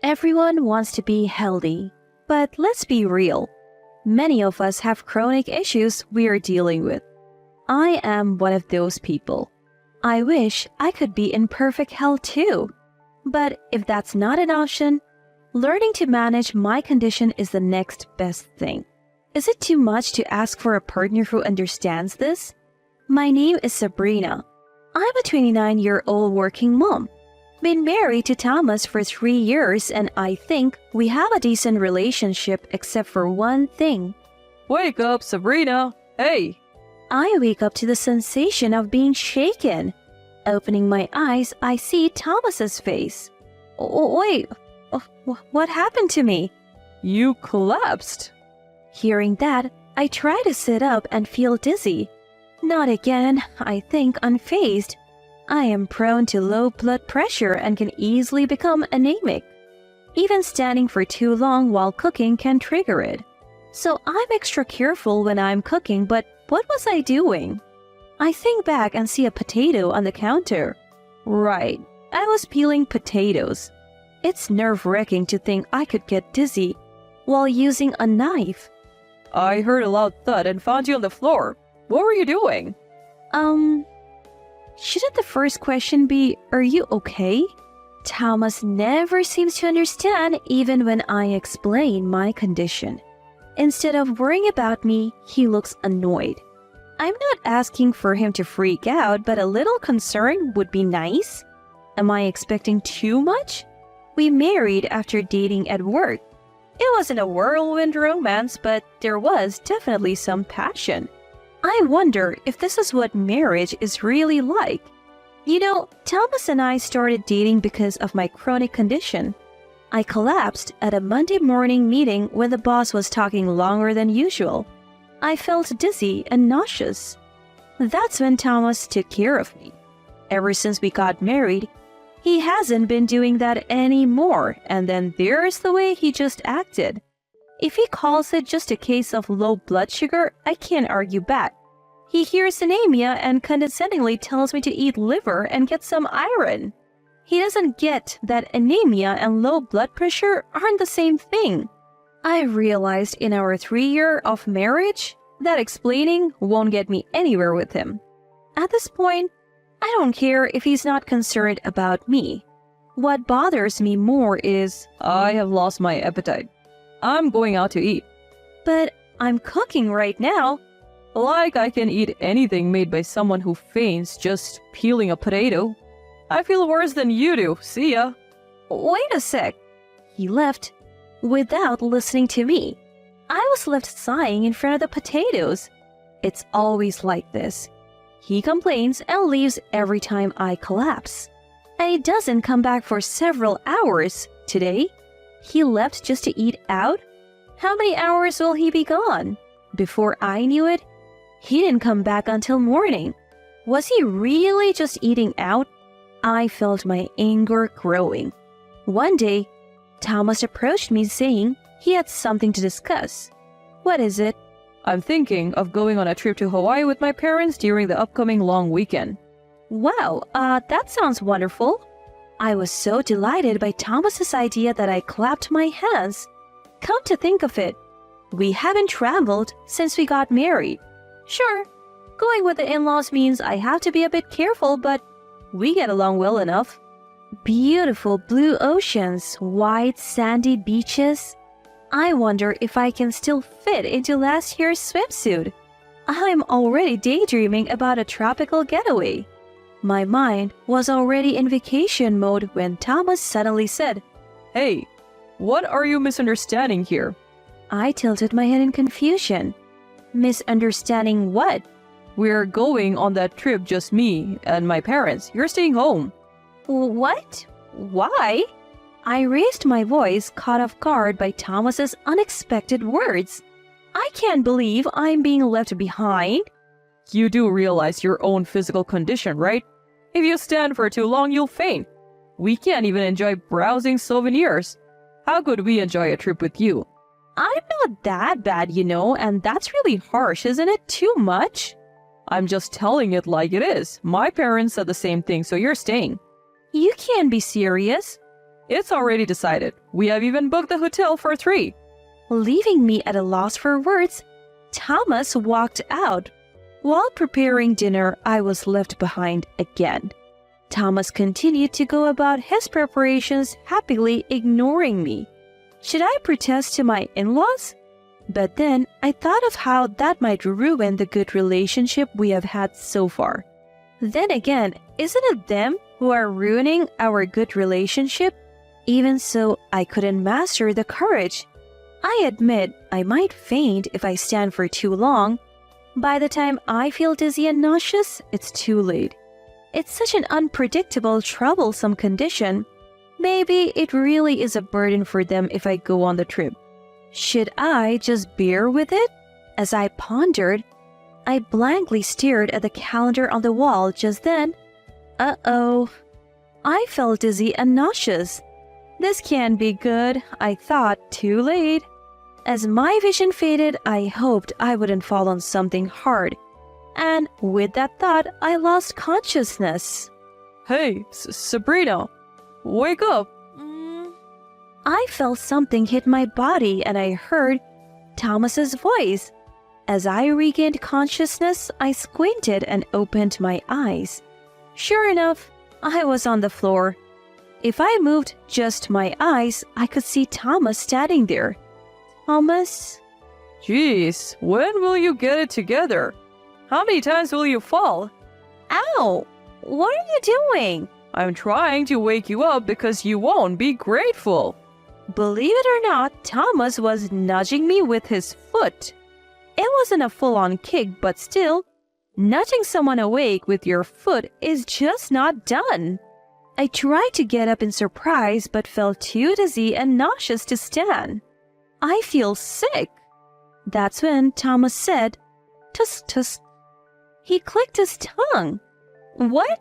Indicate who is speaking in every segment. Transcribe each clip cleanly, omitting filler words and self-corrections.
Speaker 1: Everyone wants to be healthy, but let's be real. Many of us have chronic issues we're dealing with. I am one of those people. I wish I could be in perfect health too. But if that's not an option, learning to manage my condition is the next best thing. Is it too much to ask for a partner who understands this? My name is Sabrina. I'm a 29-year-old working mom. Been married to Thomas for 3 years and I think we have a decent relationship except for one thing.
Speaker 2: Wake up, Sabrina! Hey!
Speaker 1: I wake up to the sensation of being shaken. Opening my eyes, I see Thomas's face. Wait, what happened to me?
Speaker 2: You collapsed.
Speaker 1: Hearing that, I try to sit up and feel dizzy. Not again, I think unfazed. I am prone to low blood pressure and can easily become anemic. Even standing for too long while cooking can trigger it. So I'm extra careful when I'm cooking, but what was I doing? I think back and see a potato on the counter. Right, I was peeling potatoes. It's nerve-wracking to think I could get dizzy while using a knife.
Speaker 2: I heard a loud thud and found you on the floor. What were you doing?
Speaker 1: Shouldn't the first question be, are you okay? Thomas never seems to understand even when I explain my condition. Instead of worrying about me, he looks annoyed. I'm not asking for him to freak out, but a little concern would be nice. Am I expecting too much? We married after dating at work. It wasn't a whirlwind romance, but there was definitely some passion. I wonder if this is what marriage is really like. You know, Thomas and I started dating because of my chronic condition. I collapsed at a Monday morning meeting when the boss was talking longer than usual. I felt dizzy and nauseous. That's when Thomas took care of me. Ever since we got married, he hasn't been doing that anymore, and then there's the way he just acted. If he calls it just a case of low blood sugar, I can't argue back. He hears anemia and condescendingly tells me to eat liver and get some iron. He doesn't get that anemia and low blood pressure aren't the same thing. I realized in our 3 year of marriage that explaining won't get me anywhere with him. At this point, I don't care if he's not concerned about me. What bothers me more is,
Speaker 2: I have lost my appetite. I'm going out to eat.
Speaker 1: But I'm cooking right now.
Speaker 2: Like I can eat anything made by someone who faints just peeling a potato. I feel worse than you do. See ya.
Speaker 1: Wait a sec. He left without listening to me. I was left sighing in front of the potatoes. It's always like this. He complains and leaves every time I collapse. And he doesn't come back for several hours. Today, he left just to eat out? How many hours will he be gone? Before I knew it, he didn't come back until morning. Was he really just eating out? I felt my anger growing. One day, Thomas approached me saying he had something to discuss. What is it?
Speaker 2: I'm thinking of going on a trip to Hawaii with my parents during the upcoming long weekend.
Speaker 1: Wow, that sounds wonderful. I was so delighted by Thomas's idea that I clapped my hands. Come to think of it, we haven't traveled since we got married. Sure, going with the in-laws means I have to be a bit careful, but we get along well enough. Beautiful blue oceans, wide sandy beaches. I wonder if I can still fit into last year's swimsuit. I'm already daydreaming about a tropical getaway. My mind was already in vacation mode when Thomas suddenly said,
Speaker 2: Hey, what are you misunderstanding here?
Speaker 1: I tilted my head in confusion. Misunderstanding what?
Speaker 2: We're going on that trip, just me and my parents. You're staying home.
Speaker 1: What? Why? I raised my voice, caught off guard by Thomas's unexpected words. I can't believe I'm being left behind.
Speaker 2: You do realize your own physical condition, right? If you stand for too long, you'll faint. We can't even enjoy browsing souvenirs. How could we enjoy a trip with you?
Speaker 1: I'm not that bad, you know, and that's really harsh, isn't it? Too much?
Speaker 2: I'm just telling it like it is. My parents said the same thing, so you're staying.
Speaker 1: You can't be serious.
Speaker 2: It's already decided. We have even booked the hotel for 3.
Speaker 1: Leaving me at a loss for words, Thomas walked out. While preparing dinner, I was left behind again. Thomas continued to go about his preparations, happily ignoring me. Should I protest to my in-laws? But then I thought of how that might ruin the good relationship we have had so far. Then again, isn't it them who are ruining our good relationship? Even so, I couldn't master the courage. I admit I might faint if I stand for too long. By the time I feel dizzy and nauseous, it's too late. It's such an unpredictable, troublesome condition. Maybe it really is a burden for them if I go on the trip. Should I just bear with it? As I pondered, I blankly stared at the calendar on the wall just then. Uh-oh. I felt dizzy and nauseous. This can't be good, I thought, too late. As my vision faded, I hoped I wouldn't fall on something hard. And with that thought, I lost consciousness.
Speaker 2: Hey, Sabrina, wake up.
Speaker 1: I felt something hit my body and I heard Thomas's voice. As I regained consciousness, I squinted and opened my eyes. Sure enough, I was on the floor. If I moved just my eyes, I could see Thomas standing there. Thomas?
Speaker 2: Jeez, when will you get it together? How many times will you fall?
Speaker 1: Ow! What are you doing?
Speaker 2: I'm trying to wake you up because you won't be grateful.
Speaker 1: Believe it or not, Thomas was nudging me with his foot. It wasn't a full-on kick, but still, nudging someone awake with your foot is just not done. I tried to get up in surprise, but felt too dizzy and nauseous to stand. I feel sick. That's when Thomas said, "Tusk, tusk." He clicked his tongue. What?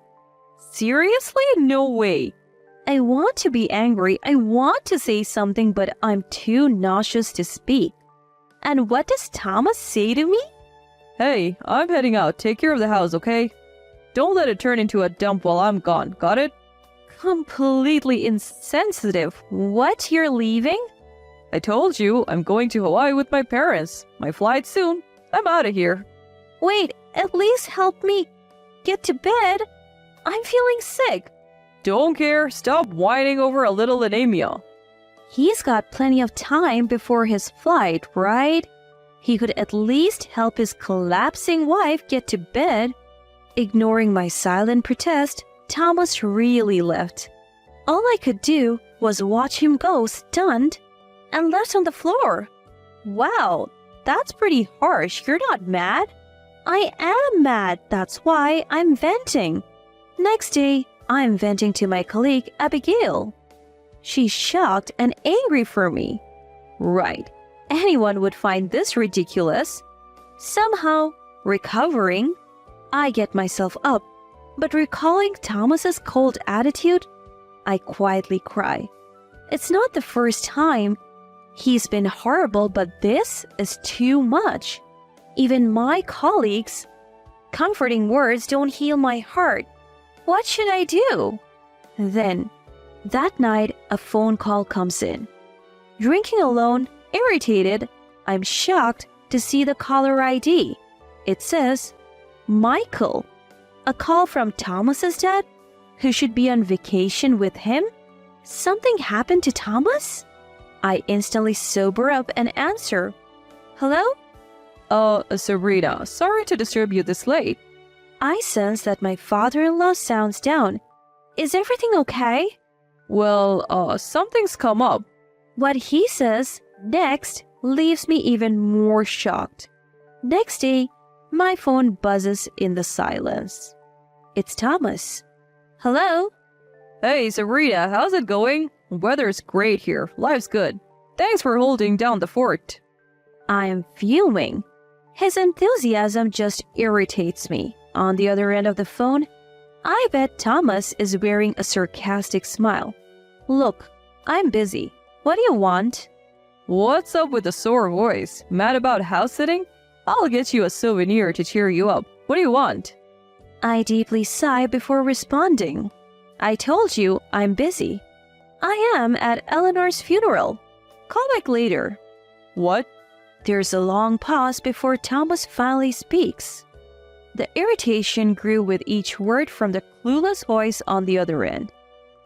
Speaker 1: Seriously? No way. I want to be angry. I want to say something, but I'm too nauseous to speak. And what does Thomas say to me?
Speaker 2: Hey, I'm heading out. Take care of the house, okay? Don't let it turn into a dump while I'm gone. Got it?
Speaker 1: Completely insensitive. What, you're leaving?
Speaker 2: I told you, I'm going to Hawaii with my parents. My flight soon. I'm out of here.
Speaker 1: Wait, at least help me get to bed. I'm feeling sick.
Speaker 2: Don't care. Stop whining over a little anemia.
Speaker 1: He's got plenty of time before his flight, right? He could at least help his collapsing wife get to bed. Ignoring my silent protest, Thomas really left. All I could do was watch him go stunned and left on the floor. Wow, that's pretty harsh. You're not mad? I am mad. That's why I'm venting. Next day, I'm venting to my colleague, Abigail. She's shocked and angry for me. Right, anyone would find this ridiculous. Somehow, recovering, I get myself up, but recalling Thomas's cold attitude, I quietly cry. It's not the first time. He's been horrible, but this is too much. Even my colleagues' comforting words don't heal my heart. What should I do? Then, that night, a phone call comes in. Drinking alone, irritated, I'm shocked to see the caller ID. It says, Michael. A call from Thomas's dad, who should be on vacation with him? Something happened to Thomas? I instantly sober up and answer, Hello?
Speaker 2: Sabrina, sorry to disturb you this late.
Speaker 1: I sense that my father-in-law sounds down. Is everything okay?
Speaker 2: Well, something's come up.
Speaker 1: What he says next leaves me even more shocked. Next day, my phone buzzes in the silence. It's Thomas. Hello?
Speaker 2: Hey, Sabrina, how's it going? Weather's great here. Life's good. Thanks for holding down the fort.
Speaker 1: I'm fuming. His enthusiasm just irritates me. On the other end of the phone, I bet Thomas is wearing a sarcastic smile. Look, I'm busy. What do you want?
Speaker 2: What's up with the sore voice? Mad about house sitting? I'll get you a souvenir to cheer you up. What do you want?
Speaker 1: I deeply sigh before responding. I told you I'm busy. I am at Eleanor's funeral. Call back later.
Speaker 2: What?
Speaker 1: There's a long pause before Thomas finally speaks. The irritation grew with each word from the clueless voice on the other end.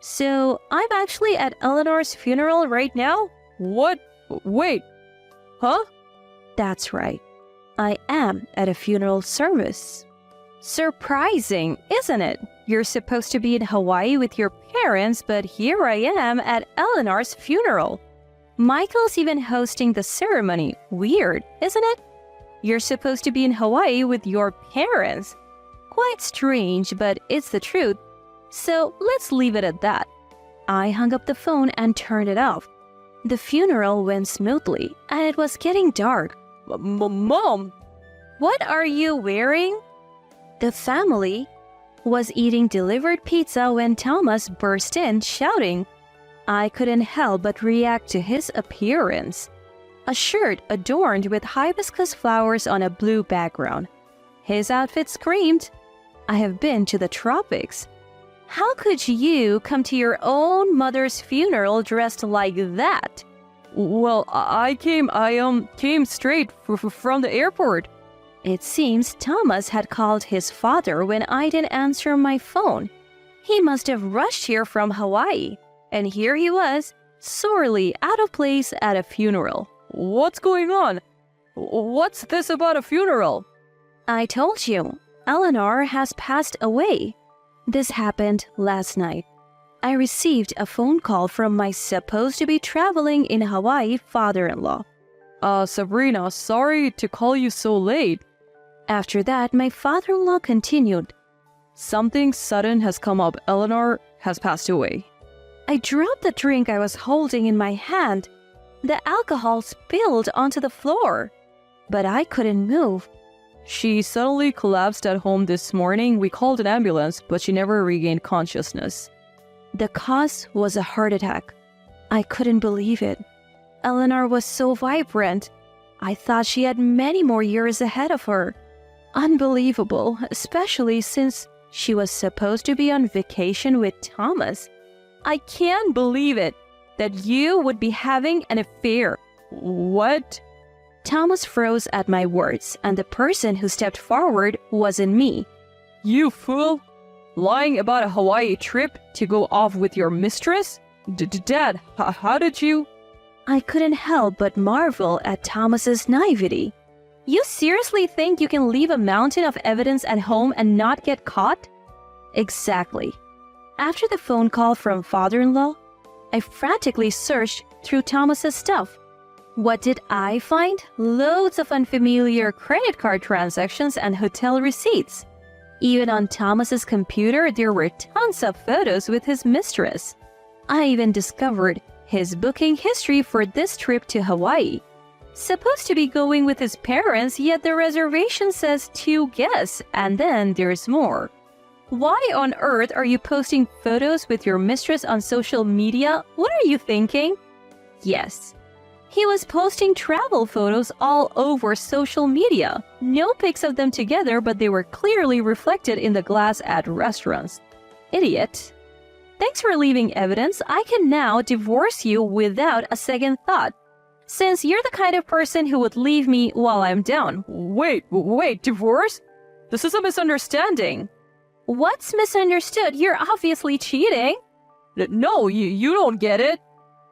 Speaker 1: So, I'm actually at Eleanor's funeral right now?
Speaker 2: What? Wait. Huh?
Speaker 1: That's right. I am at a funeral service. Surprising, isn't it? You're supposed to be in Hawaii with your parents, but here I am at Eleanor's funeral. Michael's even hosting the ceremony. Weird, isn't it? You're supposed to be in Hawaii with your parents. Quite strange, but it's the truth. So let's leave it at that. I hung up the phone and turned it off. The funeral went smoothly, and it was getting dark.
Speaker 2: Mom!
Speaker 1: What are you wearing? The family was eating delivered pizza when Thomas burst in, shouting. I couldn't help but react to his appearance. A shirt adorned with hibiscus flowers on a blue background. His outfit screamed, I have been to the tropics. How could you come to your own mother's funeral dressed like that?
Speaker 2: Well, I came straight from the airport.
Speaker 1: It seems Thomas had called his father when I didn't answer my phone. He must have rushed here from Hawaii. And here he was, sorely out of place at a funeral.
Speaker 2: What's going on? What's this about a funeral?
Speaker 1: I told you, Eleanor has passed away. This happened last night. I received a phone call from my supposed-to-be traveling in Hawaii father-in-law.
Speaker 2: Sabrina, sorry to call you so late.
Speaker 1: After that, my father-in-law continued.
Speaker 2: Something sudden has come up. Eleanor has passed away.
Speaker 1: I dropped the drink I was holding in my hand. The alcohol spilled onto the floor. But I couldn't move.
Speaker 2: She suddenly collapsed at home this morning. We called an ambulance, but she never regained consciousness.
Speaker 1: The cause was a heart attack. I couldn't believe it. Eleanor was so vibrant. I thought she had many more years ahead of her. Unbelievable, especially since she was supposed to be on vacation with Thomas. I can't believe it, that you would be having an affair.
Speaker 2: What?
Speaker 1: Thomas froze at my words, and the person who stepped forward wasn't me.
Speaker 2: You fool! Lying about a Hawaii trip to go off with your mistress? Dad, how did you?
Speaker 1: I couldn't help but marvel at Thomas's naivety. You seriously think you can leave a mountain of evidence at home and not get caught? Exactly. After the phone call from father-in-law, I frantically searched through Thomas's stuff. What did I find? Loads of unfamiliar credit card transactions and hotel receipts. Even on Thomas's computer, there were tons of photos with his mistress. I even discovered his booking history for this trip to Hawaii. Supposed to be going with his parents, yet the reservation says 2 guests, and then there's more. Why on earth are you posting photos with your mistress on social media? What are you thinking? Yes. He was posting travel photos all over social media. No pics of them together, but they were clearly reflected in the glass at restaurants. Idiot. Thanks for leaving evidence. I can now divorce you without a second thought, since you're the kind of person who would leave me while I'm down.
Speaker 2: Wait, divorce? This is a misunderstanding.
Speaker 1: What's misunderstood? You're obviously cheating.
Speaker 2: No, you don't get it.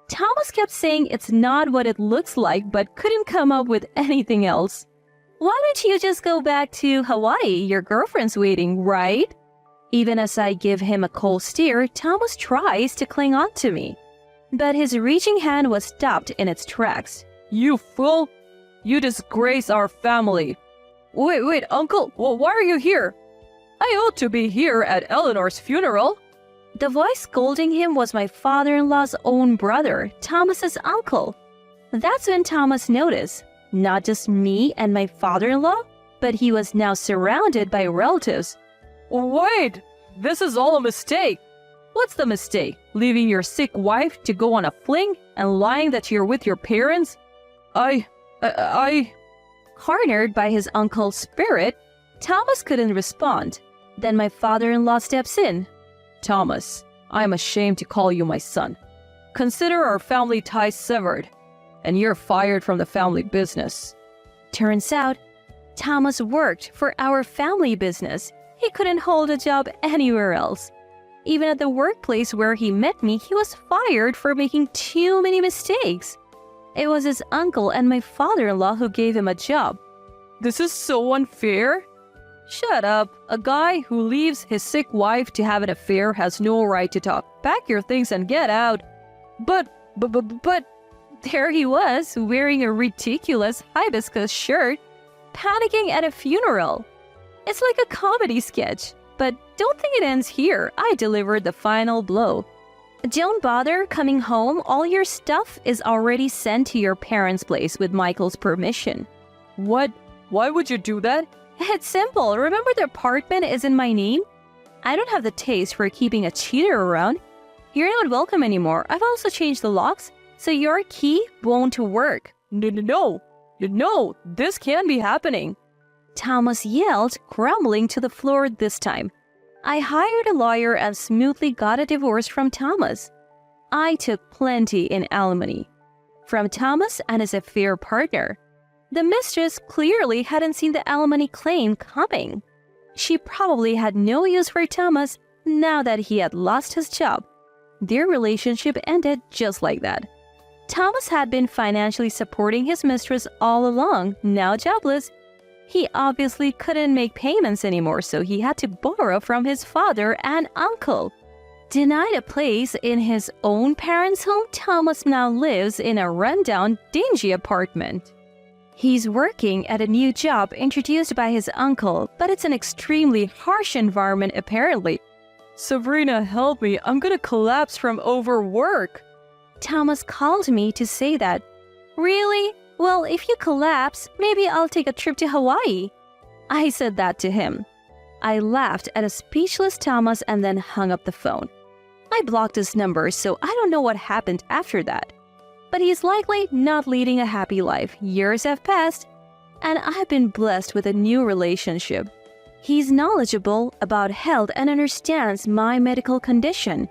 Speaker 1: Thomas kept saying it's not what it looks like, but couldn't come up with anything else. Why don't you just go back to Hawaii? Your girlfriend's waiting, right? Even as I give him a cold stare, Thomas tries to cling on to me. But his reaching hand was stopped in its tracks.
Speaker 2: You fool! You disgrace our family. Wait, uncle, why are you here? I ought to be here at Eleanor's funeral.
Speaker 1: The voice scolding him was my father-in-law's own brother, Thomas's uncle. That's when Thomas noticed, not just me and my father-in-law, but he was now surrounded by relatives.
Speaker 2: Wait, this is all a mistake. What's the mistake? Leaving your sick wife to go on a fling and lying that you're with your parents?
Speaker 1: Cornered by his uncle's spirit, Thomas couldn't respond. Then my father-in-law steps in.
Speaker 2: Thomas, I am ashamed to call you my son. consider our family ties severed, and you're fired from the family business.
Speaker 1: Turns out, Thomas worked for our family business. He couldn't hold a job anywhere else. Even at the workplace where he met me, he was fired for making too many mistakes. It was his uncle and my father-in-law who gave him a job.
Speaker 2: This is so unfair. Shut up. A guy who leaves his sick wife to have an affair has no right to talk. Pack your things and get out. But,
Speaker 1: There he was, wearing a ridiculous hibiscus shirt, panicking at a funeral. It's like a comedy sketch, but don't think it ends here. I delivered the final blow. Don't bother coming home. All your stuff is already sent to your parents' place with Michael's permission.
Speaker 2: what? Why would you do that?
Speaker 1: It's simple. Remember the apartment is in my name? I don't have the taste for keeping a cheater around. You're not welcome anymore. I've also changed the locks, so your key won't work.
Speaker 2: No, this can't be happening.
Speaker 1: Thomas yelled, crumbling to the floor this time. I hired a lawyer and smoothly got a divorce from Thomas. I took plenty in alimony from Thomas and his affair partner. The mistress clearly hadn't seen the alimony claim coming. She probably had no use for Thomas now that he had lost his job. Their relationship ended just like that. Thomas had been financially supporting his mistress all along, now jobless. He obviously couldn't make payments anymore, so he had to borrow from his father and uncle. Denied a place in his own parents' home, Thomas now lives in a rundown, dingy apartment. He's working at a new job introduced by his uncle, but it's an extremely harsh environment apparently.
Speaker 2: Sabrina, help me. I'm gonna collapse from overwork.
Speaker 1: Thomas called me to say that. Really? Well, if you collapse, maybe I'll take a trip to Hawaii. I said that to him. I laughed at a speechless Thomas and then hung up the phone. I blocked his number, so I don't know what happened after that. But he's likely not leading a happy life. Years have passed, and I've been blessed with a new relationship. He's knowledgeable about health and understands my medical condition.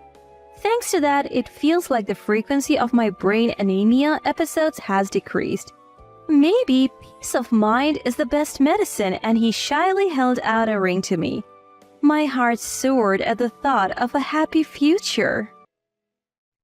Speaker 1: Thanks to that, it feels like the frequency of my brain anemia episodes has decreased. Maybe peace of mind is the best medicine, and he shyly held out a ring to me. My heart soared at the thought of a happy future.